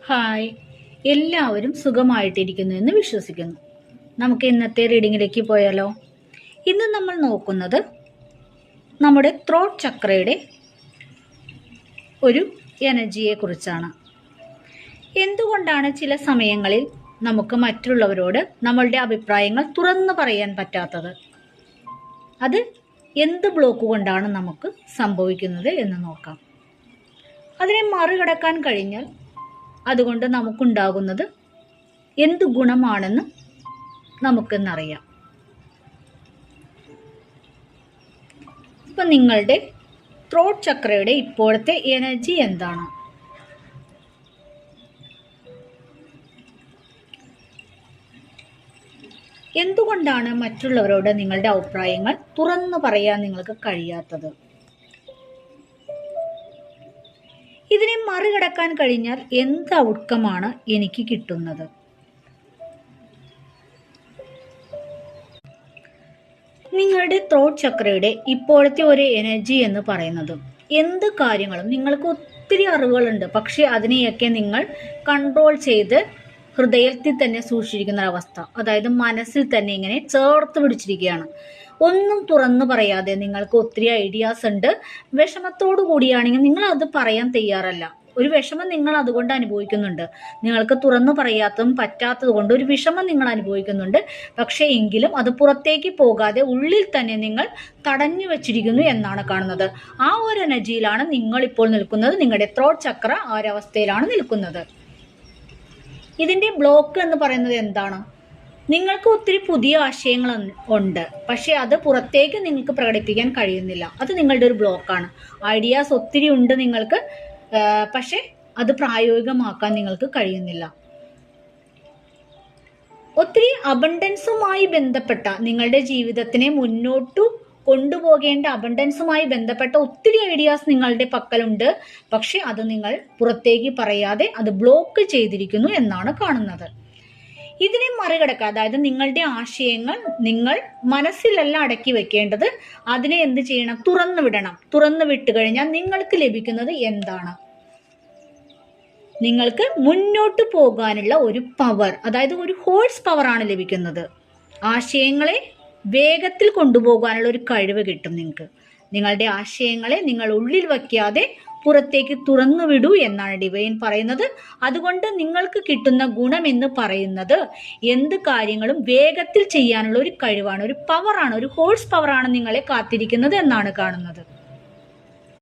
Hi, എല്ലാവരും സുഖമായിട്ടിരിക്കുന്നു എന്ന് വിശ്വസിക്കുന്നു. നമുക്ക് ഇന്നത്തെ റീഡിങ്ങിലേക്ക് പോയാലോ? ഇന്ന് നമ്മൾ നോക്കുന്നത് നമ്മുടെ ത്രോട്ട് ചക്രയുടെ ഒരു എനർജിയെ കുറിച്ചാണ്. എന്തുകൊണ്ടാണ് ചില സമയങ്ങളിൽ നമുക്ക് മറ്റുള്ളവരോട് നമ്മളുടെ അഭിപ്രായങ്ങൾ തുറന്നു പറയാൻ പറ്റാത്തത്? അത് എന്ത് ബ്ലോക്ക് കൊണ്ടാണ് നമുക്ക് സംഭവിക്കുന്നത് എന്ന് നോക്കാം. അതിനെ മറികടക്കാൻ കഴിഞ്ഞാൽ അതുകൊണ്ട് നമുക്കുണ്ടാകുന്നത് എന്ത് ഗുണമാണെന്ന് നമുക്കെന്നറിയാം. ഇപ്പം നിങ്ങളുടെ ത്രോട്ട് ചക്രയുടെ ഇപ്പോഴത്തെ എനർജി എന്താണ്? എന്തുകൊണ്ടാണ് മറ്റുള്ളവരോട് നിങ്ങളുടെ അഭിപ്രായങ്ങൾ തുറന്നു പറയാൻ നിങ്ങൾക്ക് കഴിയാത്തത്? ഇതിനെ മറികടക്കാൻ കഴിഞ്ഞാൽ എന്ത് ഔട്ട്കമാണ് എനിക്ക് കിട്ടുന്നത്? നിങ്ങളുടെ ത്രോട്ട് ചക്രയുടെ ഇപ്പോഴത്തെ ഒരു എനർജി എന്ന് പറയുന്നത് എന്ത് കാര്യങ്ങളും നിങ്ങൾക്ക് ഒത്തിരി അറിവുകളുണ്ട്, പക്ഷെ അതിനെയൊക്കെ നിങ്ങൾ കൺട്രോൾ ചെയ്ത് ഹൃദയത്തിൽ തന്നെ സൂക്ഷിച്ചിരിക്കുന്ന ഒരവസ്ഥ, അതായത് മനസ്സിൽ തന്നെ ഇങ്ങനെ ചേർത്ത് പിടിച്ചിരിക്കുകയാണ്. ഒന്നും തുറന്നു പറയാതെ നിങ്ങൾക്ക് ഒത്തിരി ഐഡിയാസ് ഉണ്ട്. വിഷമത്തോടു കൂടിയാണെങ്കിൽ നിങ്ങൾ അത് പറയാൻ തയ്യാറല്ല. ഒരു വിഷമം നിങ്ങൾ അതുകൊണ്ട് അനുഭവിക്കുന്നുണ്ട്. നിങ്ങൾക്ക് തുറന്നു പറയാത്തതും പറ്റാത്തത് കൊണ്ട് ഒരു വിഷമം നിങ്ങൾ അനുഭവിക്കുന്നുണ്ട്. പക്ഷേ എങ്കിലും അത് പുറത്തേക്ക് പോകാതെ ഉള്ളിൽ തന്നെ നിങ്ങൾ തടഞ്ഞു വെച്ചിരിക്കുന്നു എന്നാണ് കാണുന്നത്. ആ ഒരു എനർജിയിലാണ് നിങ്ങൾ ഇപ്പോൾ നിൽക്കുന്നത്. നിങ്ങളുടെ ത്രോട്ട് ചക്ര ആ ഒരവസ്ഥയിലാണ് നിൽക്കുന്നത്. ഇതിന്റെ ബ്ലോക്ക് എന്ന് പറയുന്നത് എന്താണ്? നിങ്ങൾക്ക് ഒത്തിരി പുതിയ ആശയങ്ങൾ ഉണ്ട്, പക്ഷെ അത് പുറത്തേക്ക് നിങ്ങൾക്ക് പ്രകടിപ്പിക്കാൻ കഴിയുന്നില്ല. അത് നിങ്ങളുടെ ഒരു ബ്ലോക്കാണ്. ഐഡിയാസ് ഒത്തിരി ഉണ്ട് നിങ്ങൾക്ക്, പക്ഷെ അത് പ്രായോഗികമാക്കാൻ നിങ്ങൾക്ക് കഴിയുന്നില്ല. ഒത്തിരി അബണ്ടൻസുമായി ബന്ധപ്പെട്ട നിങ്ങളുടെ ജീവിതത്തിനെ മുന്നോട്ടു കൊണ്ടുപോകേണ്ട അബണ്ടൻസുമായി ബന്ധപ്പെട്ട ഒത്തിരി ഐഡിയാസ് നിങ്ങളുടെ പക്കലുണ്ട്, പക്ഷെ അത് നിങ്ങൾ പുറത്തേക്ക് പറയാതെ അത് ബ്ലോക്ക് ചെയ്തിരിക്കുന്നു എന്നാണ് കാണുന്നത്. ഇതിനെ മറികടക്കുക, അതായത് നിങ്ങളുടെ ആശയങ്ങൾ നിങ്ങൾ മനസ്സിലല്ല അടക്കി വെക്കേണ്ടത്. അതിനെ എന്ത് ചെയ്യണം? തുറന്നു വിടണം. തുറന്നു വിട്ടു കഴിഞ്ഞാൽ നിങ്ങൾക്ക് ലഭിക്കുന്നത് എന്താണ്? നിങ്ങൾക്ക് മുന്നോട്ട് പോകാനുള്ള ഒരു പവർ, അതായത് ഒരു ഹോഴ്സ് പവറാണ് ലഭിക്കുന്നത്. ആശയങ്ങളെ വേഗത്തിൽ കൊണ്ടുപോകാനുള്ള ഒരു കഴിവ് കിട്ടും നിങ്ങൾക്ക്. നിങ്ങളുടെ ആശയങ്ങളെ നിങ്ങൾ ഉള്ളിൽ വയ്ക്കാതെ പുറത്തേക്ക് തുറന്നു വിടൂ എന്നാണ് ഡിവൈൻ പറയുന്നത്. അതുകൊണ്ട് നിങ്ങൾക്ക് കിട്ടുന്ന ഗുണം എന്ന് പറയുന്നത് എന്ത് കാര്യങ്ങളും വേഗത്തിൽ ചെയ്യാനുള്ള ഒരു കഴിവാണ്, ഒരു പവറാണ്, ഒരു ഹോഴ്സ് പവറാണ് നിങ്ങളെ കാത്തിരിക്കുന്നത് എന്നാണ് കാണുന്നത്.